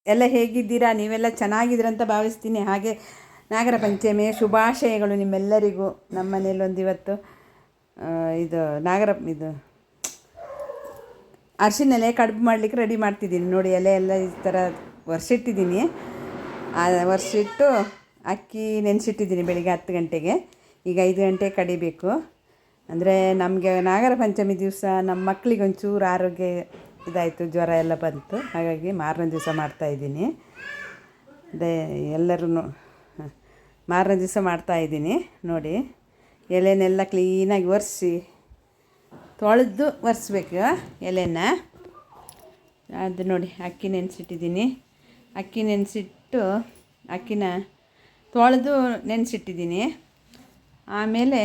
ಎಲ್ಲ ಹೇಗಿದ್ದೀರಾ? ನೀವೆಲ್ಲ ಚೆನ್ನಾಗಿದ್ದೀರಂತ ಭಾವಿಸ್ತೀನಿ. ಹಾಗೆ ನಾಗರ ಪಂಚಮಿಯ ಶುಭಾಶಯಗಳು ನಿಮ್ಮೆಲ್ಲರಿಗೂ. ನಮ್ಮ ಮನೇಲಿ ಒಂದು ಇವತ್ತು ಇದು ಇದು ಅರಿಶಿನ ಎಲೆ ಕಡುಬು ಮಾಡಲಿಕ್ಕೆ ರೆಡಿ ಮಾಡ್ತಿದ್ದೀನಿ. ನೋಡಿ, ಎಲೆ ಎಲ್ಲ ಈ ಥರ ಒರೆಸಿಟ್ಟಿದ್ದೀನಿ. ಒರೆಸಿಟ್ಟು ಅಕ್ಕಿ ನೆನೆಸಿಟ್ಟಿದ್ದೀನಿ ಬೆಳಿಗ್ಗೆ 10 ಗಂಟೆಗೆ. ಈಗ 5 ಗಂಟೆಗೆ ಕಡಿಬೇಕು. ಅಂದರೆ ನಮಗೆ ನಾಗರ ಪಂಚಮಿ ದಿವಸ ನಮ್ಮ ಮಕ್ಕಳಿಗೆ ಒಂಚೂರು ಆರೋಗ್ಯ ಇದಾಯಿತು, ಜ್ವರ ಎಲ್ಲ ಬಂತು. ಹಾಗಾಗಿ ಮಾರನೇ ದಿವಸ ಮಾಡ್ತಾಯಿದ್ದೀನಿ. ಎಲ್ಲರೂ ಮಾರನೇ ದಿವಸ ಮಾಡ್ತಾಯಿದ್ದೀನಿ. ನೋಡಿ, ಎಲೆನೆಲ್ಲ ಕ್ಲೀನಾಗಿ ಒರೆಸಿ ತೊಳೆದು ಒರೆಸ್ಬೇಕು ಎಲೆನ. ಅದು ನೋಡಿ, ಅಕ್ಕಿ ನೆನೆಸಿಟ್ಟಿದ್ದೀನಿ. ಅಕ್ಕಿ ನೆನೆಸಿಟ್ಟು ಅಕ್ಕಿನ ತೊಳೆದು ನೆನೆಸಿಟ್ಟಿದ್ದೀನಿ. ಆಮೇಲೆ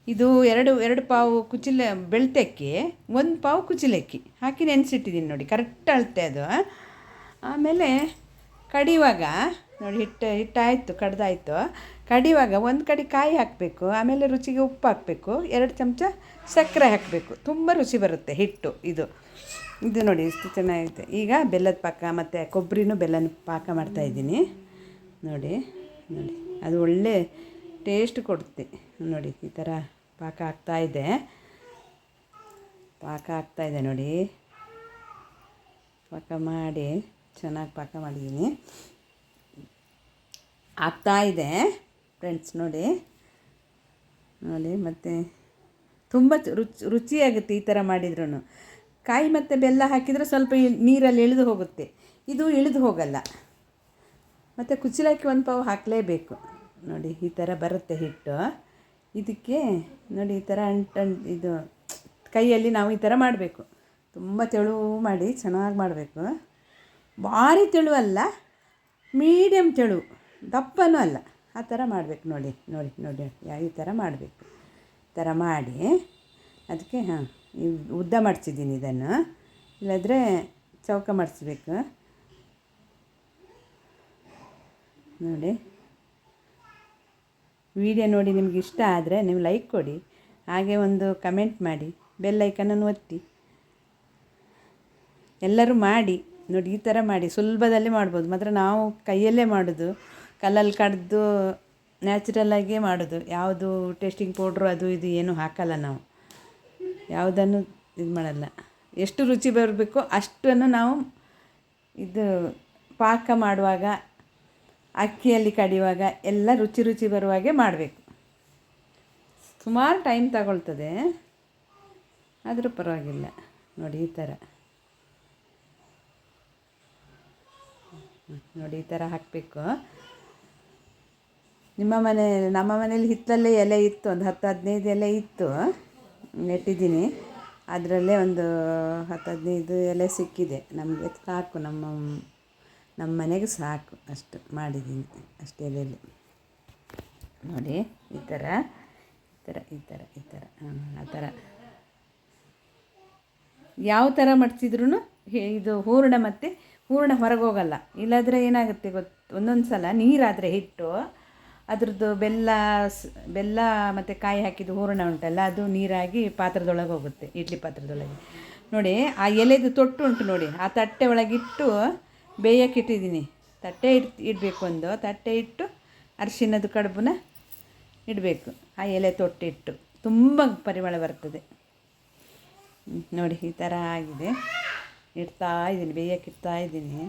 ಇದು ಎರಡು ಪಾವು ಬೆಳ್ತಕ್ಕಿ, 1 ಪಾವು ಕುಚಿಲಕ್ಕಿ ಹಾಕಿ ನೆನೆಸಿಟ್ಟಿದ್ದೀನಿ. ನೋಡಿ, ಕರೆಕ್ಟ್ ಅಳತೆ ಅದು. ಆಮೇಲೆ ಕಡಿಯುವಾಗ ನೋಡಿ, ಹಿಟ್ಟಾಯಿತು, ಕಡ್ದಾಯಿತು. ಕಡಿಯುವಾಗ 1 ಕಡಿ ಕಾಯಿ ಹಾಕಬೇಕು. ಆಮೇಲೆ ರುಚಿಗೆ ಉಪ್ಪು ಹಾಕಬೇಕು. 2 ಚಮಚ ಸಕ್ಕರೆ ಹಾಕಬೇಕು. ತುಂಬ ರುಚಿ ಬರುತ್ತೆ ಹಿಟ್ಟು. ಇದು ನೋಡಿ, ಇಷ್ಟು ಚೆನ್ನಾಗಿರುತ್ತೆ. ಈಗ ಬೆಲ್ಲದ ಪಾಕ ಮತ್ತು ಕೊಬ್ಬರಿನೂ ಬೆಲ್ಲನ ಪಾಕ ಮಾಡ್ತಾಯಿದ್ದೀನಿ. ನೋಡಿ, ಅದು ಒಳ್ಳೆ ಟೇಸ್ಟ್ ಕೊಡುತ್ತೆ. ನೋಡಿ, ಈ ಥರ ಪಾಕ ಆಗ್ತಾಯಿದೆ ನೋಡಿ. ಪಾಕ ಮಾಡಿ ಚೆನ್ನಾಗಿ ಪಾಕ ಮಾಡಿದ್ದೀನಿ. ಆಗ್ತಾಯಿದೆ ಫ್ರೆಂಡ್ಸ್. ನೋಡಿ, ಮತ್ತು ತುಂಬ ರುಚಿಯಾಗುತ್ತೆ ಈ ಥರ ಮಾಡಿದ್ರೂ. ಕಾಯಿ ಮತ್ತು ಬೆಲ್ಲ ಹಾಕಿದರೆ ಸ್ವಲ್ಪ ನೀರಲ್ಲಿ ಇಳಿದು ಹೋಗುತ್ತೆ. ಇದು ಇಳಿದು ಹೋಗಲ್ಲ. ಮತ್ತು ಕುಚ್ಚಲಕ್ಕಿ 1 ಪಾವು ಹಾಕಲೇಬೇಕು. ನೋಡಿ, ಈ ಥರ ಬರುತ್ತೆ ಹಿಟ್ಟು. ಇದಕ್ಕೆ ನೋಡಿ, ಈ ಥರ ಇದು ಕೈಯಲ್ಲಿ ನಾವು ಈ ಥರ ಮಾಡಬೇಕು. ತುಂಬ ತೆಳು ಮಾಡಿ ಚೆನ್ನಾಗಿ ಮಾಡಬೇಕು. ಭಾರಿ ತೆಳುವಲ್ಲ, ಮೀಡಿಯಮ್ ತೆಳು, ದಪ್ಪನೂ ಅಲ್ಲ, ಆ ಥರ ಮಾಡಬೇಕು. ನೋಡಿ, ಈ ಥರ ಮಾಡಬೇಕು. ಈ ಥರ ಮಾಡಿ ಅದಕ್ಕೆ ಉದ್ದ ಮಡ್ಚಿದ್ದೀನಿ ಇದನ್ನು. ಇಲ್ಲಾಂದರೆ ಚೌಕ ಮಡಿಸ್ಬೇಕು. ನೋಡಿ, ವಿಡಿಯೋ ನೋಡಿ ನಿಮ್ಗೆ ಇಷ್ಟ ಆದರೆ ನೀವು ಲೈಕ್ ಕೊಡಿ. ಹಾಗೆ ಒಂದು ಕಮೆಂಟ್ ಮಾಡಿ, ಬೆಲ್ ಐಕನನ್ನು ಒತ್ತಿ. ಎಲ್ಲರೂ ಮಾಡಿ ನೋಡಿ, ಈ ಥರ ಮಾಡಿ. ಸುಲಭದಲ್ಲಿ ಮಾಡ್ಬೋದು. ಮಾತ್ರ ನಾವು ಕೈಯಲ್ಲೇ ಮಾಡೋದು, ಕಲ್ಲಲ್ಲಿ ಕಡ್ದು ನ್ಯಾಚುರಲ್ಲಾಗಿಯೇ ಮಾಡೋದು. ಯಾವುದು ಟೇಸ್ಟಿಂಗ್ ಪೌಡ್ರು ಅದು ಇದು ಏನೂ ಹಾಕಲ್ಲ ನಾವು. ಯಾವುದನ್ನು ಇದು ಮಾಡಲ್ಲ. ಎಷ್ಟು ರುಚಿ ಬರಬೇಕೋ ಅಷ್ಟನ್ನು ನಾವು ಇದು ಪಾಕ ಮಾಡುವಾಗ, ಅಕ್ಕಿಯಲ್ಲಿ ಕಡಿಯುವಾಗ ಎಲ್ಲ ರುಚಿ ಬರುವಾಗೆ ಮಾಡಬೇಕು. ಸುಮಾರು ಟೈಮ್ ತಗೊಳ್ತದೆ, ಆದರೂ ಪರವಾಗಿಲ್ಲ. ನೋಡಿ, ಈ ಥರ ನೋಡಿ, ಈ ಥರ ಹಾಕಬೇಕು. ನಮ್ಮ ಮನೇಲಿ ಹಿತ್ತಲಲ್ಲೇ ಎಲೆ ಇತ್ತು. ಒಂದು 10-15 ಎಲೆ ಇತ್ತು, ನೆಟ್ಟಿದ್ದೀನಿ. ಅದರಲ್ಲೇ ಒಂದು 10-15 ಎಲೆ ಸಿಕ್ಕಿದೆ. ನಮಗೆ ಸಾಕು, ನಮ್ಮ ಮನೆಗೆ ಸಾಕು. ಅಷ್ಟು ಮಾಡಿದ್ದೀನಿ, ಅಷ್ಟು ಎಲೆಯಲ್ಲಿ. ನೋಡಿ, ಈ ಥರ ಆ ಥರ ಯಾವ ಥರ ಮಡಿಸಿದ್ರೂ ಇದು ಹೂರಣ ಹೊರಗೆ ಹೋಗಲ್ಲ. ಇಲ್ಲಾಂದರೆ ಏನಾಗುತ್ತೆ ಒಂದೊಂದು ಸಲ ನೀರಾದರೆ ಹಿಟ್ಟು, ಅದ್ರದ್ದು ಬೆಲ್ಲ ಮತ್ತು ಕಾಯಿ ಹಾಕಿದ್ದು ಹೂರಣ ಉಂಟಲ್ಲ, ಅದು ನೀರಾಗಿ ಪಾತ್ರದೊಳಗೆ ಹೋಗುತ್ತೆ, ಇಡ್ಲಿ ಪಾತ್ರದೊಳಗೆ. ನೋಡಿ, ಆ ಎಲೆದು ತೊಟ್ಟು ಉಂಟು ನೋಡಿ, ಆ ತಟ್ಟೆ ಒಳಗಿಟ್ಟು ಬೇಯಕ್ಕೆ ಇಟ್ಟಿದ್ದೀನಿ. ತಟ್ಟೆ ಇಡಬೇಕು. ಒಂದು ತಟ್ಟೆ ಇಟ್ಟು ಅರಿಶಿನದ ಕಡುಬನ್ನ ಇಡಬೇಕು. ಆ ಎಲೆ ತೊಟ್ಟಿಟ್ಟು ತುಂಬ ಪರಿಮಳ ಬರ್ತದೆ. ನೋಡಿ, ಈ ಥರ ಆಗಿದೆ. ಬೇಯಕ್ಕೆ ಇಡ್ತಾಯಿದ್ದೀನಿ.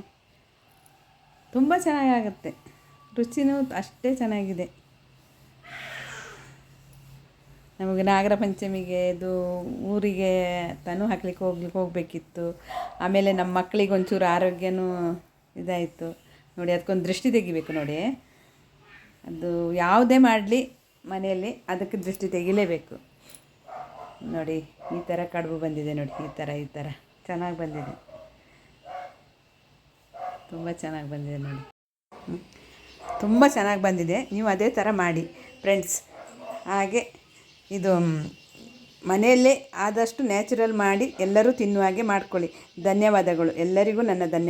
ತುಂಬ ಚೆನ್ನಾಗಾಗುತ್ತೆ. ರುಚಿನೂ ಅಷ್ಟೇ ಚೆನ್ನಾಗಿದೆ. ನಮಗೆ ನಾಗರ ಪಂಚಮಿಗೆ ಇದು ಊರಿಗೆ ತನೂ ಹಾಕ್ಲಿಕ್ಕೆ ಹೋಗಬೇಕಿತ್ತು. ಆಮೇಲೆ ನಮ್ಮ ಮಕ್ಕಳಿಗೆ ಒಂಚೂರು ಆರೋಗ್ಯನೂ ಇದಾಯಿತು. ನೋಡಿ, ಅದಕ್ಕೊಂದು ದೃಷ್ಟಿ ತೆಗಿಬೇಕು. ನೋಡಿ, ಅದು ಯಾವುದೇ ಮಾಡಲಿ ಮನೆಯಲ್ಲಿ ಅದಕ್ಕೆ ದೃಷ್ಟಿ ತೆಗಿಲೇಬೇಕು. ನೋಡಿ, ಈ ಥರ ಕಡುಬು ಬಂದಿದೆ. ನೋಡಿ, ಈ ಥರ ಚೆನ್ನಾಗಿ ಬಂದಿದೆ. ತುಂಬ ಚೆನ್ನಾಗಿ ಬಂದಿದೆ. ನೋಡಿ, ತುಂಬ ಚೆನ್ನಾಗಿ ಬಂದಿದೆ. ನೀವು ಅದೇ ಥರ ಮಾಡಿ ಫ್ರೆಂಡ್ಸ್. ಹಾಗೆ ಇದು ಮನೆಯಲ್ಲೇ ಆದಷ್ಟು ನ್ಯಾಚುರಲ್ ಮಾಡಿ ಎಲ್ಲರೂ ತಿನ್ನುವ ಹಾಗೆ ಮಾಡ್ಕೊಳ್ಳಿ. ಧನ್ಯವಾದಗಳು ಎಲ್ಲರಿಗೂ. ನನ್ನ ಧನ್ಯವಾದ.